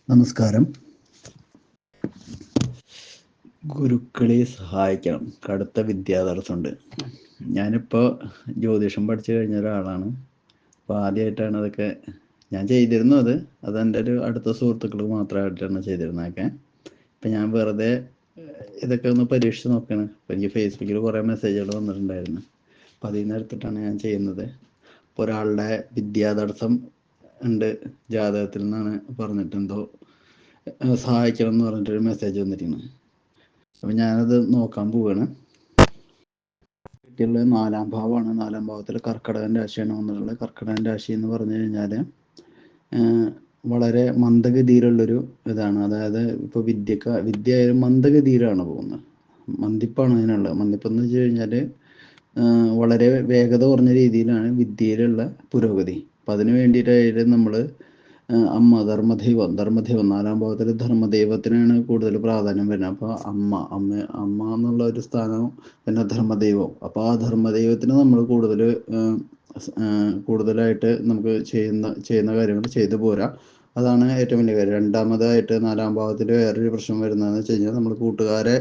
നമസ്കാരം. ഗുരുക്കളെ സഹായിക്കണം, കടുത്ത വിദ്യാതടസ്സമുണ്ട്. ഞാനിപ്പോൾ ജ്യോതിഷം പഠിച്ചു കഴിഞ്ഞ ഒരാളാണ്. അപ്പോൾ ആദ്യമായിട്ടാണ് അതൊക്കെ ഞാൻ ചെയ്തിരുന്നു. അതെൻ്റെ ഒരു അടുത്ത സുഹൃത്തുക്കൾ മാത്രമായിട്ടാണ് ചെയ്തിരുന്നതൊക്കെ. ഇപ്പം ഞാൻ വെറുതെ ഇതൊക്കെ ഒന്ന് പരീക്ഷിച്ച് നോക്കുകയാണ്. അപ്പോൾ എനിക്ക് ഫേസ്ബുക്കിൽ കുറേ മെസ്സേജുകൾ വന്നിട്ടുണ്ടായിരുന്നു. അപ്പോൾ അതിൽ നിന്ന് എടുത്തിട്ടാണ് ഞാൻ ചെയ്യുന്നത്. ഇപ്പോൾ ഒരാളുടെ വിദ്യാതടസ്സം ഉണ്ട് ജാതകത്തിൽ നിന്നാണ് പറഞ്ഞിട്ട് എന്തോ സഹായിക്കണം എന്ന് പറഞ്ഞിട്ടൊരു മെസ്സേജ് വന്നിരിക്കുന്നു. അപ്പം ഞാനത് നോക്കാൻ പോവുകയാണ്. കിട്ടിയുള്ളത് 4-ാം ഭാവമാണ്. 4-ാം ഭാവത്തിൽ കർക്കിടകൻ രാശിയാണ് വന്നിട്ടുള്ളത്. കർക്കിടകൻ രാശി എന്ന് പറഞ്ഞു കഴിഞ്ഞാൽ വളരെ മന്ദഗതിയിലുള്ളൊരു ഇതാണ്. അതായത് ഇപ്പോൾ വിദ്യ ആയാലും മന്ദഗതിയിലാണ് പോകുന്നത്. മന്ദിപ്പാണ് അതിനുള്ളത്. മന്ദിപ്പെന്ന് വെച്ച് കഴിഞ്ഞാൽ വളരെ വേഗത കുറഞ്ഞ രീതിയിലാണ് വിദ്യയിലുള്ള പുരോഗതി. അപ്പം അതിന് വേണ്ടിയിട്ടായാലും നമ്മൾ ധർമ്മദൈവം 4-ാം ഭാവത്തിൽ ധർമ്മദൈവത്തിനാണ് കൂടുതൽ പ്രാധാന്യം വരുന്നത്. അപ്പോൾ അമ്മ എന്നുള്ള ഒരു സ്ഥാനവും പിന്നെ ധർമ്മദൈവം. അപ്പോൾ ആ ധർമ്മദൈവത്തിന് നമ്മൾ കൂടുതലായിട്ട് നമുക്ക് ചെയ്യുന്ന കാര്യങ്ങൾ ചെയ്തു പോരാ. അതാണ് ഏറ്റവും വലിയ കാര്യം. രണ്ടാമതായിട്ട് 4-ാം ഭാവത്തിൽ വേറൊരു പ്രശ്നം വരുന്നതെന്ന് വെച്ച് കഴിഞ്ഞാൽ നമ്മൾ കൂട്ടുകാരെ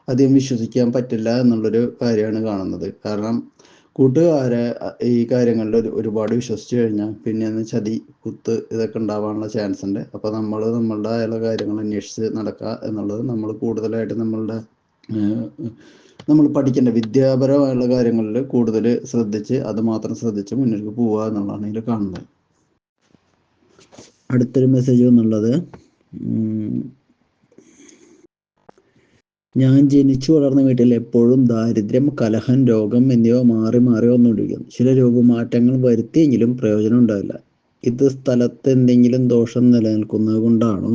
അധികം വിശ്വസിക്കാൻ പറ്റില്ല എന്നുള്ളൊരു കാര്യമാണ് കാണുന്നത്. കാരണം കൂട്ടുകാരെ ഈ കാര്യങ്ങളിൽ ഒരുപാട് വിശ്വസിച്ച് കഴിഞ്ഞാൽ പിന്നെ ചതി, കുത്ത് ഇതൊക്കെ ഉണ്ടാവാനുള്ള ചാൻസ് ഉണ്ട്. അപ്പോൾ നമ്മളുടെ ആയുള്ള കാര്യങ്ങൾ അന്വേഷിച്ച് നടക്കുക എന്നുള്ളത് നമ്മൾ കൂടുതലായിട്ട് നമ്മൾ പഠിക്കേണ്ട വിദ്യാപരമായുള്ള കാര്യങ്ങളിൽ കൂടുതൽ ശ്രദ്ധിച്ച് അത് മാത്രം ശ്രദ്ധിച്ച് മുന്നിലേക്ക് പോവുക എന്നുള്ളതാണ് ഇതിൽ കാണുന്നത്. അടുത്തൊരു മെസ്സേജ് എന്നുള്ളത്, ഞാൻ ജനിച്ചു വളർന്ന വീട്ടിൽ എപ്പോഴും ദാരിദ്ര്യം, കലഹം, രോഗം എന്നിവ മാറി മാറി വന്നുകൊണ്ടിരിക്കുന്നു. ചില രോഗമാറ്റങ്ങൾ വരുത്തിയെങ്കിലും പ്രയോജനം ഉണ്ടാവില്ല. ഇത് സ്ഥലത്ത് എന്തെങ്കിലും ദോഷം നിലനിൽക്കുന്നത് കൊണ്ടാണോ?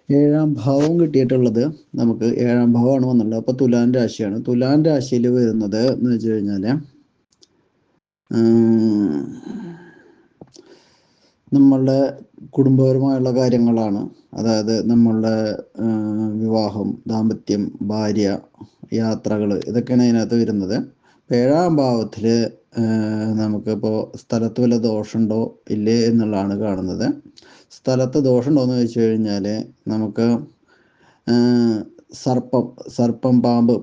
7-ാം ഭാവം കിട്ടിയിട്ടുള്ളത് നമുക്ക് 7-ാം ഭാവമാണ് വന്നുള്ളത്. അപ്പോൾ തുലാൻ രാശിയാണ്. തുലാൻ രാശിയിൽ വരുന്നത് എന്ന് വെച്ച് കഴിഞ്ഞാൽ നമ്മളുടെ കുടുംബപരമായുള്ള കാര്യങ്ങളാണ്. അതായത് നമ്മളുടെ വിവാഹം, ദാമ്പത്യം, ഭാര്യ, യാത്രകൾ, ഇതൊക്കെയാണ് അതിനകത്ത് വരുന്നത്. 7-ാം ഭാവത്തിൽ നമുക്കിപ്പോൾ സ്ഥലത്ത് വല്ല ദോഷമുണ്ടോ ഇല്ലേ എന്നുള്ളതാണ് കാണുന്നത്. സ്ഥലത്ത് ദോഷമുണ്ടോ എന്ന് ചോദിച്ചു കഴിഞ്ഞാൽ നമുക്ക് സർപ്പം,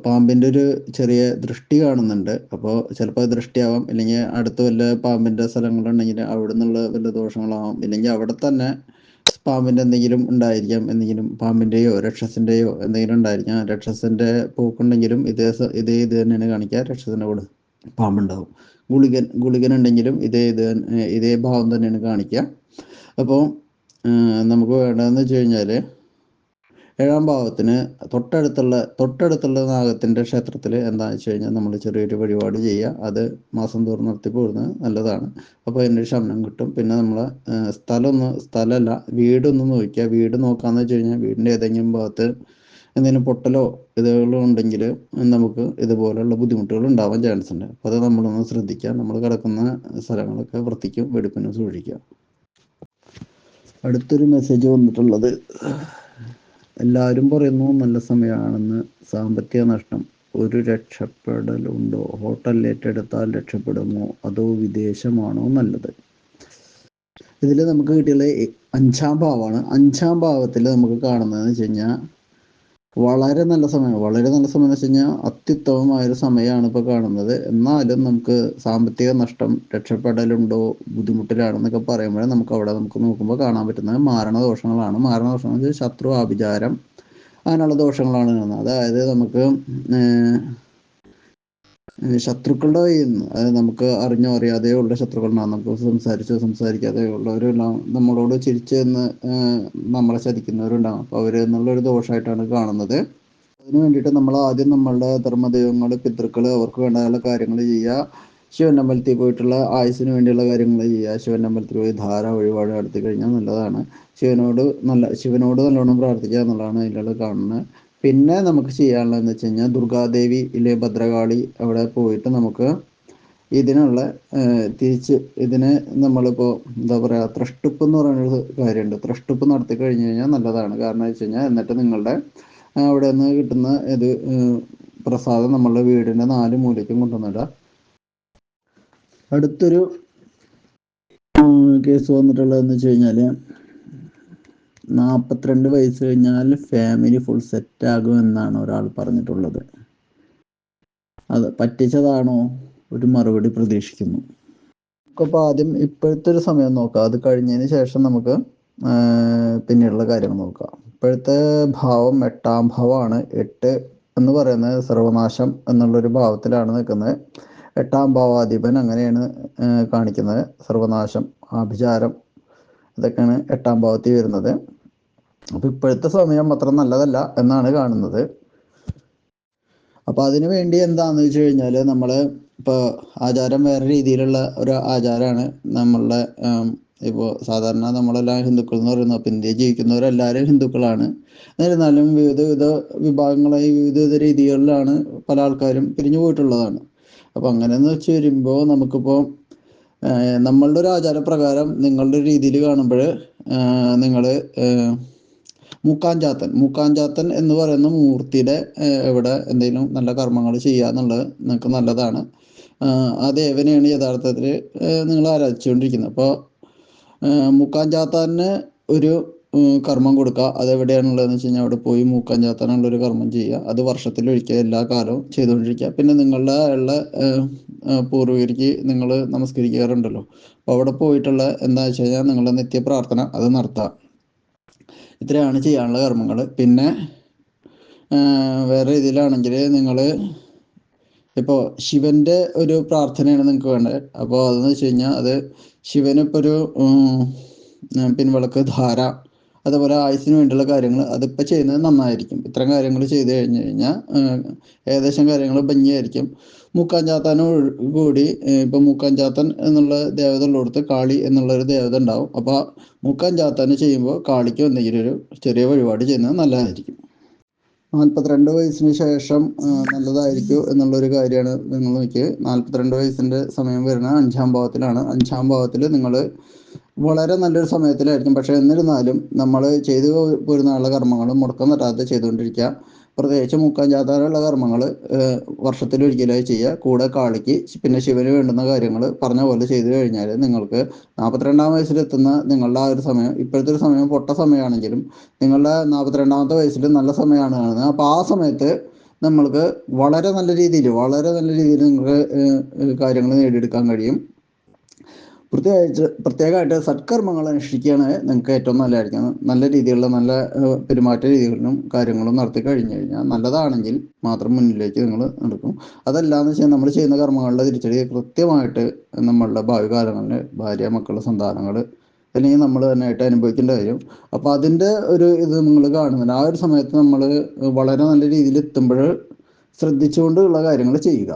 പാമ്പിൻ്റെ ഒരു ചെറിയ ദൃഷ്ടി കാണുന്നുണ്ട്. അപ്പോൾ ചിലപ്പോൾ ദൃഷ്ടിയാവാം, ഇല്ലെങ്കിൽ അടുത്ത് വല്ല പാമ്പിൻ്റെ സ്ഥലങ്ങളുണ്ടെങ്കിൽ അവിടെ നിന്നുള്ള വല്ല ദോഷങ്ങളാവാം, ഇല്ലെങ്കിൽ അവിടെ തന്നെ പാമ്പിൻ്റെ എന്തെങ്കിലും ഉണ്ടായിരിക്കാം. എന്തെങ്കിലും പാമ്പിൻ്റെയോ രക്ഷസിൻ്റെയോ എന്തെങ്കിലും ഉണ്ടായിരിക്കാം. രക്ഷസിൻ്റെ പോക്കുണ്ടെങ്കിലും ഇത് തന്നെയാണ് കാണിക്കുക. രക്ഷസിൻ്റെ കൂടെ പാമ്പുണ്ടാവും. ഗുളികൻ ഉണ്ടെങ്കിലും ഇതേ ഭാവം തന്നെയാണ് കാണിക്കുക. അപ്പോൾ നമുക്ക് വേണ്ടതെന്ന് വെച്ച് കഴിഞ്ഞാൽ 7-ാം ഭാവത്തിന് തൊട്ടടുത്തുള്ള നാഗത്തിൻ്റെ ക്ഷേത്രത്തിൽ എന്താണെന്ന് വെച്ച് കഴിഞ്ഞാൽ നമ്മൾ ചെറിയൊരു വഴിപാട് ചെയ്യുക. അത് മാസം തോറും നടത്തി പോകുന്നത് നല്ലതാണ്. അപ്പോൾ അതിൻ്റെ ശമനം കിട്ടും. പിന്നെ നമ്മൾ വീടൊന്ന് നോക്കുക. വീട് നോക്കാമെന്ന് വെച്ച് കഴിഞ്ഞാൽ വീടിൻ്റെ ഏതെങ്കിലും ഭാഗത്ത് എന്തെങ്കിലും പൊട്ടലോ ഇതുകളോ ഉണ്ടെങ്കിൽ നമുക്ക് ഇതുപോലുള്ള ബുദ്ധിമുട്ടുകൾ ഉണ്ടാവാൻ ചാൻസ് ഉണ്ട്. അപ്പോൾ അത് നമ്മളൊന്ന് ശ്രദ്ധിക്കുക. നമ്മൾ കിടക്കുന്ന സ്ഥലങ്ങളൊക്കെ വൃത്തിക്കും വെടിപ്പിനും സൂക്ഷിക്കുക. അടുത്തൊരു മെസ്സേജ് വന്നിട്ടുള്ളത്, എല്ലാവരും പറയുന്നു നല്ല സമയമാണെന്ന്. സാമ്പത്തിക നഷ്ടം, ഒരു രക്ഷപ്പെടലുണ്ടോ? ഹോട്ടൽ ഏറ്റെടുത്താൽ രക്ഷപ്പെടുമോ? അതോ വിദേശമാണോ നല്ലത്? ഇതിൽ നമുക്ക് കിട്ടിയത് 5-ാം ഭാവമാണ്. 5-ാം ഭാവത്തിൽ നമുക്ക് കാണുന്നതെന്ന് വെച്ച് കഴിഞ്ഞാൽ വളരെ നല്ല സമയം എന്ന് വെച്ച് കഴിഞ്ഞാൽ അത്യുത്തമമായൊരു സമയമാണ് ഇപ്പോൾ കാണുന്നത്. എന്നാലും നമുക്ക് സാമ്പത്തിക നഷ്ടം, രക്ഷപ്പെടലുണ്ടോ, ബുദ്ധിമുട്ടിലാണെന്നൊക്കെ പറയുമ്പോൾ നമുക്ക് നോക്കുമ്പോൾ കാണാൻ പറ്റുന്നത് മാരണദോഷങ്ങളാണ്. മാരണദോഷങ്ങൾ എന്ന് വെച്ചാൽ ശത്രു, ആഭിചാരം, അങ്ങനെയുള്ള ദോഷങ്ങളാണ് കാണുന്നത്. അതായത് നമുക്ക് ശത്രുക്കളുടെ കയ്യിൽ നിന്ന്, അതായത് നമുക്ക് അറിഞ്ഞോ അറിയാതെയോ ഉള്ള ശത്രുക്കളുണ്ടാകും. നമുക്ക് സംസാരിക്കാതെ ഉള്ളവരെല്ലാം നമ്മളോട് ചിരിച്ച് നിന്ന് നമ്മളെ ചതിക്കുന്നവരുണ്ടാകും. അപ്പോൾ അവർ എന്നുള്ളൊരു ദോഷമായിട്ടാണ് കാണുന്നത്. അതിന് വേണ്ടിയിട്ട് നമ്മൾ ആദ്യം നമ്മളുടെ ധർമ്മദൈവങ്ങൾ, പിതൃക്കൾ, അവർക്ക് വേണ്ടായുള്ള കാര്യങ്ങൾ ചെയ്യുക. ശിവനമ്പലത്തിൽ പോയിട്ടുള്ള ആയുസ്സിന് വേണ്ടിയുള്ള കാര്യങ്ങൾ ചെയ്യുക. ശിവനമ്പലത്തിൽ പോയി ധാര വഴിപാട് നടത്തി കഴിഞ്ഞാൽ നല്ലതാണ്. ശിവനോട് നല്ലോണം പ്രാർത്ഥിക്കുക എന്നുള്ളതാണ് അതിലുള്ള കാണുന്നത്. പിന്നെ നമുക്ക് ചെയ്യാനുള്ളതെന്ന് വെച്ച് കഴിഞ്ഞാൽ ദുർഗാദേവി ഇല്ലേ, ഭദ്രകാളി, അവിടെ പോയിട്ട് നമുക്ക് ഇതിനെ നമ്മളിപ്പോൾ എന്താ പറയുക, ത്രഷ്ടുപ്പ് എന്ന് പറയുന്നൊരു കാര്യമുണ്ട്. ത്രഷ്ടുപ്പ് നടത്തി കഴിഞ്ഞ് കഴിഞ്ഞാൽ നല്ലതാണ്. കാരണം വെച്ച് കഴിഞ്ഞാൽ എന്നിട്ട് നിങ്ങളുടെ അവിടെ നിന്ന് കിട്ടുന്ന പ്രസാദം നമ്മളുടെ വീടിൻ്റെ 4 മൂലയ്ക്കും കൊണ്ടുവന്നിടുക. അടുത്തൊരു കേസ് വന്നിട്ടുള്ളതെന്ന് വെച്ച് കഴിഞ്ഞാൽ, 42 വയസ്സ് കഴിഞ്ഞാൽ ഫാമിലി ഫുൾ സെറ്റ് ആകും എന്നാണ് ഒരാൾ പറഞ്ഞിട്ടുള്ളത്. അത് പറ്റിച്ചതാണോ? ഒരു മറുപടി പ്രതീക്ഷിക്കുന്നു. നമുക്കപ്പോൾ ആദ്യം ഇപ്പോഴത്തെ ഒരു സമയം നോക്കാം. അത് കഴിഞ്ഞതിന് ശേഷം നമുക്ക് പിന്നീടുള്ള കാര്യങ്ങൾ നോക്കാം. ഇപ്പോഴത്തെ ഭാവം 8ാം ഭാവമാണ്. 8 എന്ന് പറയുന്നത് സർവനാശം എന്നുള്ളൊരു ഭാവത്തിലാണ് നിൽക്കുന്നത്. 8ാം ഭാവാധിപൻ അങ്ങനെയാണ് കാണിക്കുന്നത്. സർവനാശം, ആഭിചാരം, ഇതൊക്കെയാണ് 8ാം ഭാവത്തിൽ വരുന്നത്. അപ്പോൾ ഇപ്പോഴത്തെ സമയം അത്ര നല്ലതല്ല എന്നാണ് കാണുന്നത്. അപ്പോൾ അതിനു വേണ്ടി എന്താണെന്ന് വെച്ച് കഴിഞ്ഞാൽ നമ്മൾ ഇപ്പോൾ ആചാരം വേറെ രീതിയിലുള്ള ഒരു ആചാരമാണ് നമ്മളുടെ. ഇപ്പോൾ സാധാരണ നമ്മളെല്ലാം ഹിന്ദുക്കൾ എന്ന് പറയുന്നത്, അപ്പോൾ ഇന്ത്യയിൽ ജീവിക്കുന്നവരെല്ലാവരും ഹിന്ദുക്കളാണ്. എന്നിരുന്നാലും വിവിധ വിഭാഗങ്ങളായി വിവിധ രീതികളിലാണ് പല ആൾക്കാരും പിരിഞ്ഞു പോയിട്ടുള്ളതാണ്. അപ്പോൾ അങ്ങനെയെന്ന് വെച്ച് വരുമ്പോൾ നമുക്കിപ്പോൾ നമ്മളുടെ ഒരു ആചാരപ്രകാരം നിങ്ങളുടെ രീതിയിൽ കാണുമ്പോൾ നിങ്ങൾ മൂക്കാഞ്ചാത്തൻ എന്ന് പറയുന്ന മൂർത്തിയുടെ ഇവിടെ എന്തെങ്കിലും നല്ല കർമ്മങ്ങൾ ചെയ്യുക എന്നുള്ളത് നിങ്ങൾക്ക് നല്ലതാണ്. ആ ദേവനെയാണ് യഥാർത്ഥത്തിൽ നിങ്ങൾ ആരാധിച്ചുകൊണ്ടിരിക്കുന്നത്. അപ്പോൾ മൂക്കാഞ്ചാത്തന് ഒരു കർമ്മം കൊടുക്കുക. അതെവിടെയാണുള്ളതെന്ന് വെച്ച് കഴിഞ്ഞാൽ അവിടെ പോയി മൂക്കാഞ്ചാത്തനുള്ളൊരു കർമ്മം ചെയ്യുക. അത് വർഷത്തിലൊരിക്കൽ എല്ലാ കാലവും ചെയ്തുകൊണ്ടിരിക്കുക. പിന്നെ നിങ്ങളുടെ ഉള്ള പൂർവികർക്ക് നിങ്ങൾ നമസ്കരിക്കാറുണ്ടല്ലോ, അപ്പോൾ അവിടെ പോയിട്ടുള്ള എന്താ വെച്ച് കഴിഞ്ഞാൽ നിങ്ങളുടെ നിത്യപ്രാർത്ഥന അത് നടത്തുക. ഇത്രയാണ് ചെയ്യാനുള്ള കർമ്മങ്ങൾ. പിന്നെ വേറെ രീതിയിലാണെങ്കിൽ നിങ്ങൾ ഇപ്പോൾ ശിവൻ്റെ ഒരു പ്രാർത്ഥനയാണ് നിങ്ങൾക്ക് വേണ്ടത്. അപ്പോൾ അതെന്ന് വെച്ച് കഴിഞ്ഞാൽ അത് ശിവനിപ്പോൾ ഒരു പിൻവിളക്ക്, ധാര, അതുപോലെ ആയുസ്സിന് വേണ്ടിയുള്ള കാര്യങ്ങൾ അതിപ്പോൾ ചെയ്യുന്നത് നന്നായിരിക്കും. ഇത്തരം കാര്യങ്ങൾ ചെയ്ത് കഴിഞ്ഞ് കഴിഞ്ഞാൽ ഏകദേശം കാര്യങ്ങൾ ഭംഗിയായിരിക്കും. മൂക്കാഞ്ചാത്തനോട് കൂടി ഇപ്പോൾ മൂക്കാഞ്ചാത്തൻ എന്നുള്ള ദേവത ഉള്ളിടത്ത് കാളി എന്നുള്ളൊരു ദേവത ഉണ്ടാവും. അപ്പോൾ മൂക്കാഞ്ചാത്തന് ചെയ്യുമ്പോൾ കാളിക്ക് എന്തെങ്കിലും ഒരു ചെറിയ വഴിപാട് ചെയ്യുന്നത് നല്ലതായിരിക്കും. 42 വയസ്സിന് ശേഷം നല്ലതായിരിക്കും എന്നുള്ളൊരു കാര്യമാണ് നിങ്ങൾ നോക്കിയത്. 42 വയസ്സിൻ്റെ സമയം വരുന്നത് 5ാം ഭാവത്തിലാണ്. 5ാം ഭാവത്തിൽ നിങ്ങൾ വളരെ നല്ലൊരു സമയത്തിലായിരിക്കും. പക്ഷേ എന്നിരുന്നാലും നമ്മൾ ചെയ്തു പോരുന്ന കർമ്മങ്ങൾ മുടക്കം തട്ടാതെ ചെയ്തുകൊണ്ടിരിക്കുക. പ്രത്യേകിച്ച് മൂക്കാഞ്ചാത്താനുള്ള കർമ്മങ്ങൾ വർഷത്തിലൊരിക്കലായി ചെയ്യുക. കൂടെ കാളിക്ക് പിന്നെ ശിവന് വേണ്ടുന്ന കാര്യങ്ങൾ പറഞ്ഞ പോലെ ചെയ്തു കഴിഞ്ഞാൽ നിങ്ങൾക്ക് 42ാം വയസ്സിലെത്തുന്ന നിങ്ങളുടെ ആ ഒരു സമയം, ഇപ്പോഴത്തെ ഒരു സമയം പൊട്ട സമയമാണെങ്കിലും നിങ്ങളുടെ 42ാമത്തെ വയസ്സിൽ നല്ല സമയമാണ് കാണുന്നത്. അപ്പോൾ ആ സമയത്ത് നമ്മൾക്ക് വളരെ നല്ല രീതിയിൽ നിങ്ങൾക്ക് കാര്യങ്ങൾ നേടിയെടുക്കാൻ കഴിയും. പ്രത്യേകമായിട്ട് സത്കർമ്മങ്ങൾ അനുഷ്ഠിക്കുകയാണ് നിങ്ങൾക്ക് ഏറ്റവും നല്ലതായിരിക്കും. നല്ല രീതിയിലുള്ള നല്ല പെരുമാറ്റ രീതികളും കാര്യങ്ങളും നടത്തി കഴിഞ്ഞു കഴിഞ്ഞാൽ നല്ലതാണെങ്കിൽ മാത്രം മുന്നിലേക്ക് നിങ്ങൾ നടക്കും. അതല്ലാന്ന് വെച്ചാൽ നമ്മൾ ചെയ്യുന്ന കർമ്മങ്ങളുടെ തിരിച്ചടി കൃത്യമായിട്ട് നമ്മളുടെ ഭാവി കാലങ്ങളിൽ ഭാര്യ, മക്കൾ, സന്താനങ്ങൾ അല്ലെങ്കിൽ നമ്മൾ തന്നെയായിട്ട് അനുഭവിക്കേണ്ട വരും. അപ്പോൾ അതിൻ്റെ ഒരു ഇത് നിങ്ങൾ കാണുന്നുണ്ട്. ആ ഒരു സമയത്ത് നമ്മൾ വളരെ നല്ല രീതിയിൽ എത്തുമ്പോൾ ശ്രദ്ധിച്ചുകൊണ്ടുള്ള കാര്യങ്ങൾ ചെയ്യുക.